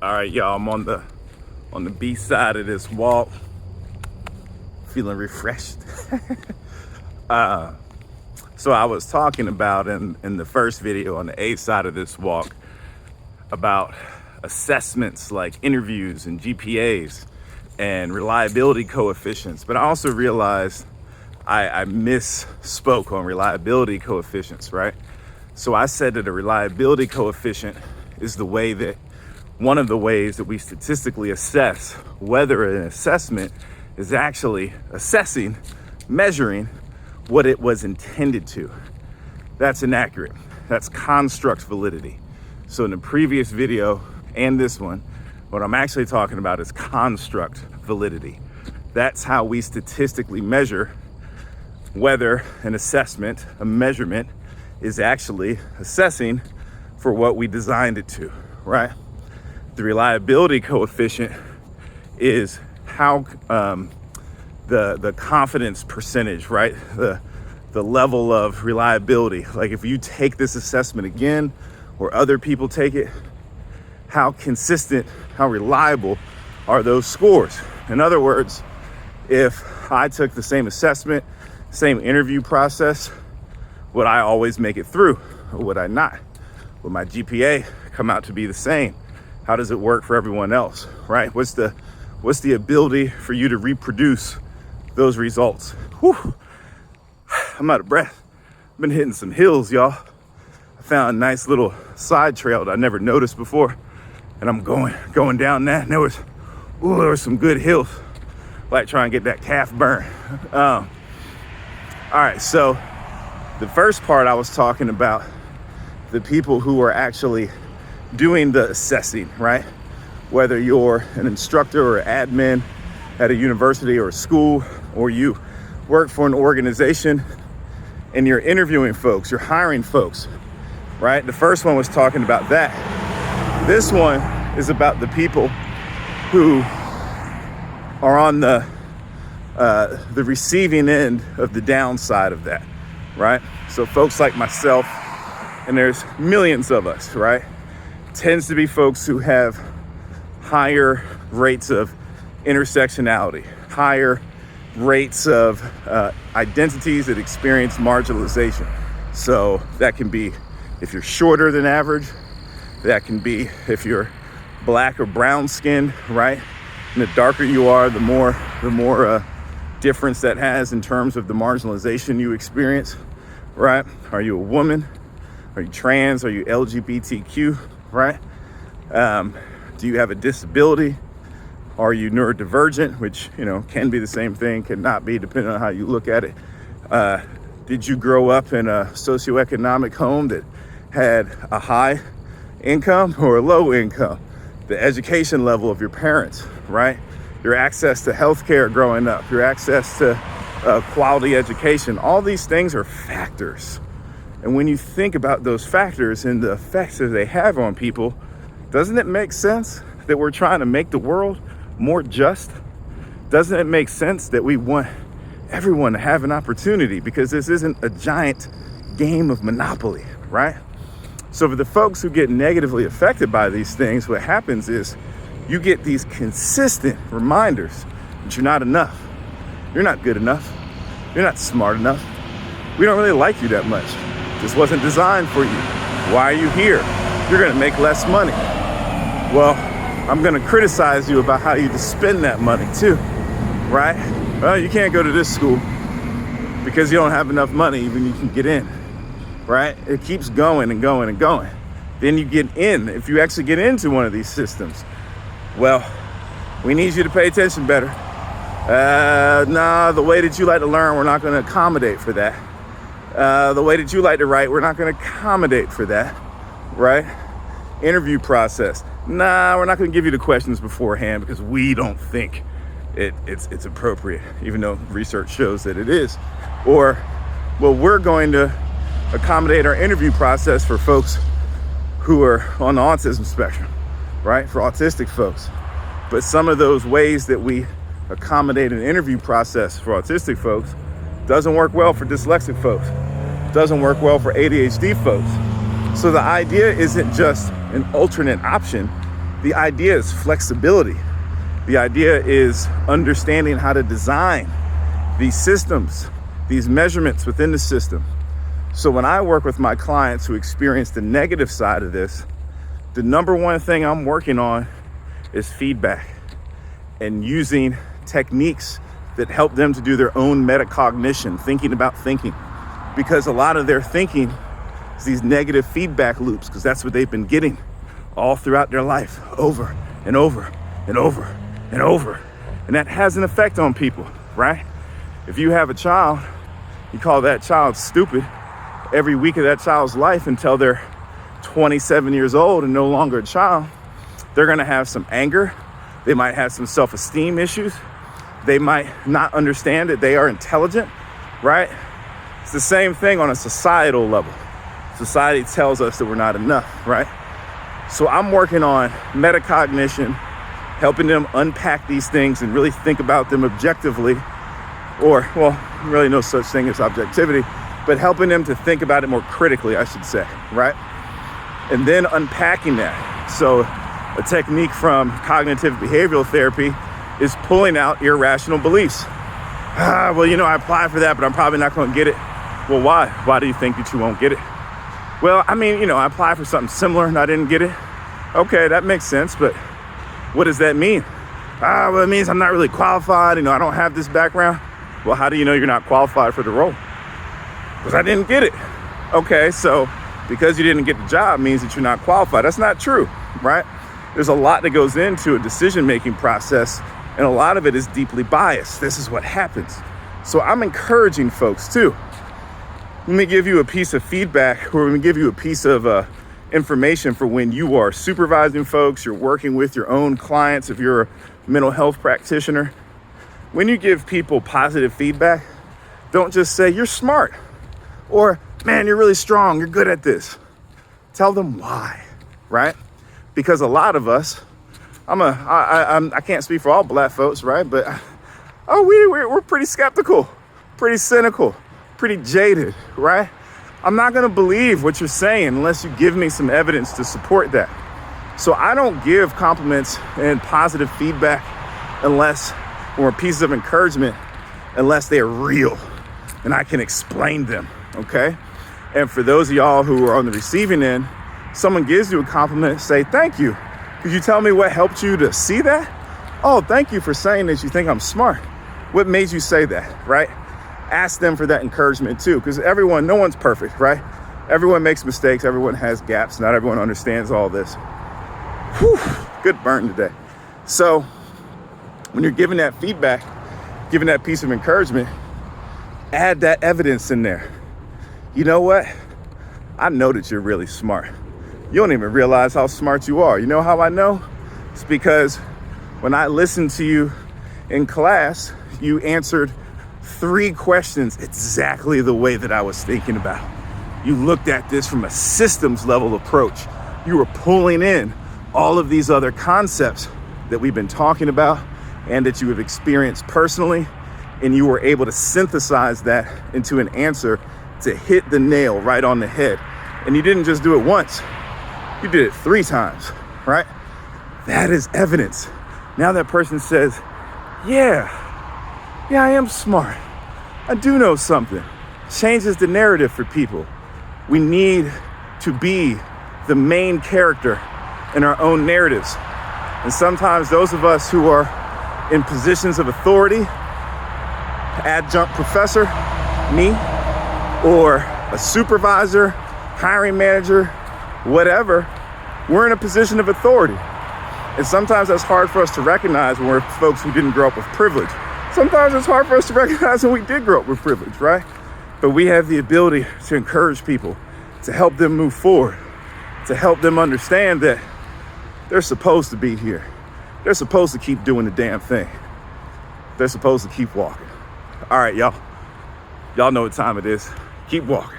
All right, y'all, I'm on the B side of this walk, feeling refreshed. So I was talking about in the first video on the A side of this walk about assessments like interviews and GPAs and reliability coefficients, but I also realized I misspoke on reliability coefficients, right? So I said that a reliability coefficient is one of the ways that we statistically assess whether an assessment is actually assessing, measuring what it was intended to. That's inaccurate. That's construct validity. So in the previous video and this one, what I'm actually talking about is construct validity. That's how we statistically measure whether an assessment, a measurement, is actually assessing for what we designed it to, right? The reliability coefficient is how the confidence percentage, right? The level of reliability. Like if you take this assessment again, or other people take it, how consistent, how reliable are those scores? In other words, if I took the same assessment, same interview process, would I always make it through, or would I not? Would my GPA come out to be the same? How does it work for everyone else, right? What's the ability for you to reproduce those results? Whew. I'm out of breath. I've been hitting some hills, y'all. I found a nice little side trail that I never noticed before, and I'm going down that, and there was some good hills. Like trying to get that calf burn. All right, so the first part I was talking about the people who are actually doing the assessing, right? Whether you're an instructor or admin at a university or a school, or you work for an organization and you're interviewing folks, you're hiring folks, right? The first one was talking about that. This one is about the people who are on the receiving end of the downside of that, right? So folks like myself, and there's millions of us, right? Tends to be folks who have higher rates of intersectionality, higher rates of identities that experience marginalization. So that can be if you're shorter than average, that can be if you're black or brown skinned, right? And the darker you are, the more difference that has in terms of the marginalization you experience, right? Are you a woman? Are you trans? Are you LGBTQ, right? Do you have a disability? Are you neurodivergent, which, can be the same thing, can not be, depending on how you look at it. Did you grow up in a socioeconomic home that had a high income or a low income? The education level of your parents, right? Your access to healthcare growing up, your access to quality education, all these things are factors. And when you think about those factors and the effects that they have on people, doesn't it make sense that we're trying to make the world more just? Doesn't it make sense that we want everyone to have an opportunity, because this isn't a giant game of Monopoly, right? So for the folks who get negatively affected by these things, what happens is you get these consistent reminders that you're not enough. You're not good enough. You're not smart enough. We don't really like you that much. This wasn't designed for you. Why are you here? You're gonna make less money. Well, I'm gonna criticize you about how you just spend that money too, right? Well, you can't go to this school because you don't have enough money even you can get in, right? It keeps going and going and going. Then you get in. If you actually get into one of these systems, well, we need you to pay attention better. Nah, the way that you like to learn, we're not gonna accommodate for that. The way that you like to write, we're not gonna accommodate for that, right? Interview process. Nah, we're not gonna give you the questions beforehand because we don't think it's appropriate, even though research shows that it is. Or, well, we're going to accommodate our interview process for folks who are on the autism spectrum, right? For autistic folks. But some of those ways that we accommodate an interview process for autistic folks doesn't work well for dyslexic folks, doesn't work well for ADHD folks. So the idea isn't just an alternate option, The idea is flexibility. The idea is understanding how to design these systems, these measurements within the system. So when I work with my clients who experience the negative side of this, the number one thing I'm working on is feedback and using techniques that help them to do their own metacognition, thinking about thinking. Because a lot of their thinking is these negative feedback loops, because that's what they've been getting all throughout their life, over and over and over and over. And that has an effect on people, right? If you have a child, you call that child stupid every week of that child's life until they're 27 years old and no longer a child, they're gonna have some anger. They might have some self-esteem issues. They might not understand that they are intelligent, right? It's the same thing on a societal level. Society tells us that we're not enough, right? So I'm working on metacognition, helping them unpack these things and really think about them objectively, or, well, really no such thing as objectivity, but helping them to think about it more critically, I should say, right? And then unpacking that. So a technique from cognitive behavioral therapy is pulling out irrational beliefs. Well, you know, I applied for that, but I'm probably not going to get it. Well, why? Why do you think that you won't get it? Well, I mean, you know, I applied for something similar and I didn't get it. Okay, that makes sense, but what does that mean? Well, it means I'm not really qualified. You know, I don't have this background. Well, how do you know you're not qualified for the role? Because I didn't get it. Okay, so because you didn't get the job means that you're not qualified. That's not true, right? There's a lot that goes into a decision-making process, and a lot of it is deeply biased. This is what happens. So I'm encouraging folks too. Let me give you a piece of feedback, or let me give you a piece of information for when you are supervising folks, you're working with your own clients, if you're a mental health practitioner. When you give people positive feedback, don't just say, you're smart, or man, you're really strong, you're good at this. Tell them why, right? Because a lot of us, I can't speak for all black folks, right? But we're pretty skeptical, pretty cynical, pretty jaded, right? I'm not gonna believe what you're saying unless you give me some evidence to support that. So I don't give compliments and positive feedback or pieces of encouragement unless they're real and I can explain them, okay? And for those of y'all who are on the receiving end, someone gives you a compliment, say, thank you. Could you tell me what helped you to see that? Oh, thank you for saying that you think I'm smart. What made you say that, right? Ask them for that encouragement too, because no one's perfect, right? Everyone makes mistakes, everyone has gaps, not everyone understands all this. Whew, good burn today. So when you're giving that feedback, giving that piece of encouragement, add that evidence in there. You know what? I know that you're really smart. You don't even realize how smart you are. You know how I know? It's because when I listened to you in class, you answered 3 questions exactly the way that I was thinking about. You looked at this from a systems level approach. You were pulling in all of these other concepts that we've been talking about and that you have experienced personally, and you were able to synthesize that into an answer to hit the nail right on the head. And you didn't just do it once, you did it 3 times, right? That is evidence. Now that person says, yeah, I am smart. I do know something. Changes the narrative for people. We need to be the main character in our own narratives. And sometimes those of us who are in positions of authority, adjunct professor, me, or a supervisor, hiring manager, whatever, we're in a position of authority. And sometimes that's hard for us to recognize when we're folks who didn't grow up with privilege. Sometimes it's hard for us to recognize when we did grow up with privilege, right? But we have the ability to encourage people, to help them move forward, to help them understand that they're supposed to be here. They're supposed to keep doing the damn thing. They're supposed to keep walking. All right, y'all. Y'all know what time it is. Keep walking.